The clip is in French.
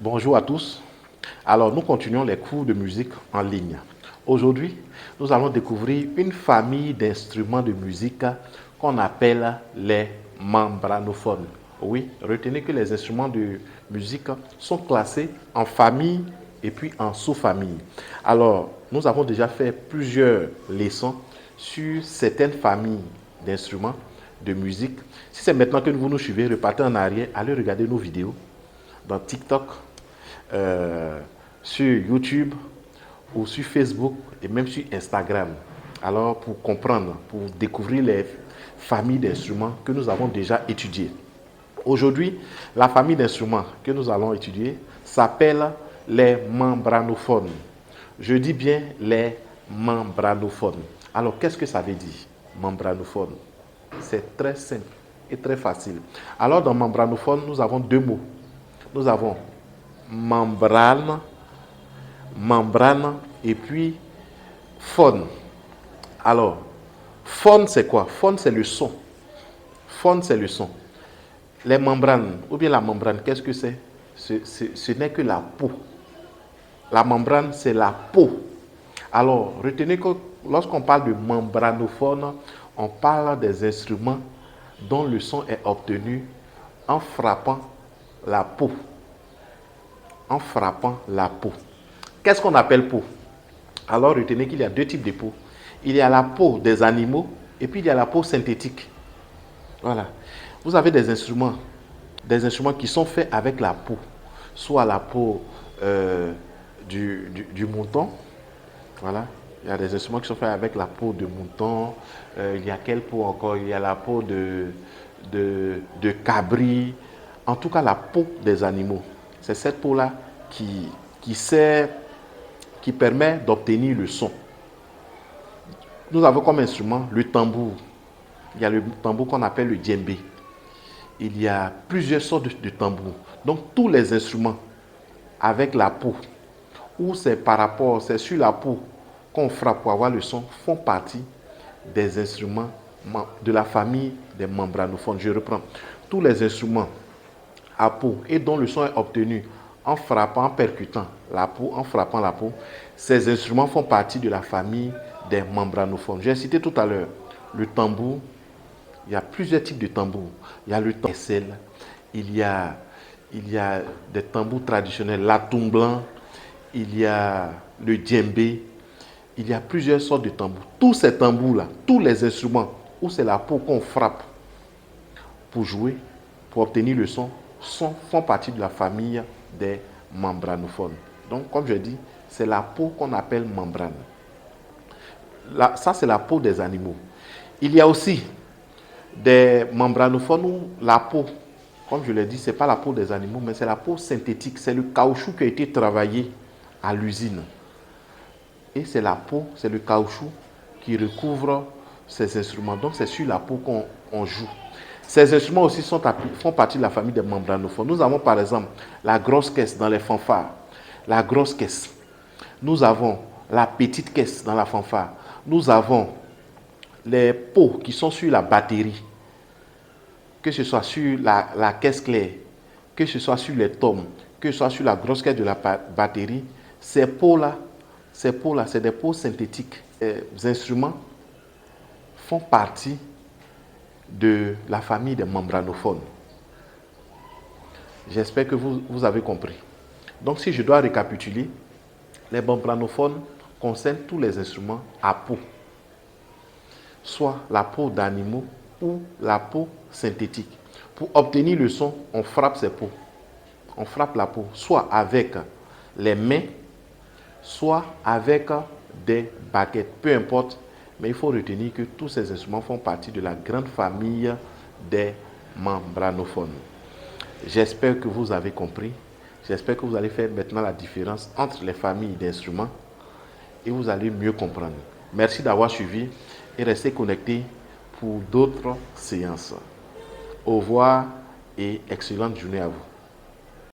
Bonjour à tous. Alors, nous continuons les cours de musique en ligne. Aujourd'hui, nous allons découvrir une famille d'instruments de musique qu'on appelle les membranophones. Oui, retenez que les instruments de musique sont classés en famille et puis en sous-famille. Alors, nous avons déjà fait plusieurs leçons sur certaines familles d'instruments de musique. Si c'est maintenant que vous nous suivez, repartez en arrière, allez regarder nos vidéos dans TikTok, sur YouTube ou sur Facebook et même sur Instagram. Alors, pour comprendre, pour découvrir les familles d'instruments que nous avons déjà étudiées. Aujourd'hui, la famille d'instruments que nous allons étudier s'appelle les membranophones. Je dis bien les membranophones. Alors, qu'est-ce que ça veut dire, membranophone? C'est très simple et très facile. Alors, dans membranophone, nous avons deux mots. Nous avons membrane, membrane et puis phone. Alors, phone c'est quoi? Phone c'est le son. Phone c'est le son. Les membranes, ou bien la membrane, qu'est-ce que c'est? Ce n'est que la peau. La membrane c'est la peau. Alors, retenez que lorsqu'on parle de membranophone, on parle des instruments dont le son est obtenu en frappant la peau. En frappant la peau. Qu'est-ce qu'on appelle peau? Alors retenez qu'il y a deux types de peau. Il y a la peau des animaux et puis il y a la peau synthétique. Voilà. Vous avez des instruments qui sont faits avec la peau. Soit la peau du mouton. Voilà. Il y a des instruments qui sont faits avec la peau de mouton. Il y a quelle peau encore? Il y a la peau de cabri. En tout cas, la peau des animaux. C'est cette peau-là qui permet d'obtenir le son. Nous avons comme instrument le tambour. Il y a le tambour qu'on appelle le djembé. Il y a plusieurs sortes de tambours. Donc tous les instruments avec la peau, ou c'est sur la peau qu'on frappe pour avoir le son, font partie des instruments de la famille des membranophones. Je reprends. Tous les instruments à peau et dont le son est obtenu en frappant, en percutant la peau, en frappant la peau, ces instruments font partie de la famille des membranophones. J'ai cité tout à l'heure le tambour. Il y a plusieurs types de tambours. Il y a le tambour, il y a des tambours traditionnels, l'atum blanc, il y a le djembé, il y a plusieurs sortes de tambours. Tous ces tambours-là, tous les instruments où c'est la peau qu'on frappe pour jouer, pour obtenir le son, font partie de la famille des membranophones. Donc, comme je dis, c'est la peau qu'on appelle membrane. Là, ça, c'est la peau des animaux. Il y a aussi des membranophones où la peau, comme je l'ai dit, ce n'est pas la peau des animaux, mais c'est la peau synthétique. C'est le caoutchouc qui a été travaillé à l'usine. Et c'est la peau, c'est le caoutchouc qui recouvre ces instruments. Donc, c'est sur la peau qu'on joue. Ces instruments aussi font partie de la famille des membranophones. Nous avons par exemple la grosse caisse dans les fanfares. La grosse caisse. Nous avons la petite caisse dans la fanfare. Nous avons les pots qui sont sur la batterie. Que ce soit sur la caisse claire, que ce soit sur les tomes, que ce soit sur la grosse caisse de la batterie. Ces pots-là, c'est des pots synthétiques. Les instruments font partie de la famille des membranophones. J'espère que vous avez compris. Donc, si je dois récapituler, les membranophones concernent tous les instruments à peau, soit la peau d'animaux ou la peau synthétique. Pour obtenir le son, on frappe ces peaux. On frappe la peau, soit avec les mains, soit avec des baguettes, peu importe. Mais il faut retenir que tous ces instruments font partie de la grande famille des membranophones. J'espère que vous avez compris. J'espère que vous allez faire maintenant la différence entre les familles d'instruments et vous allez mieux comprendre. Merci d'avoir suivi et restez connectés pour d'autres séances. Au revoir et excellente journée à vous.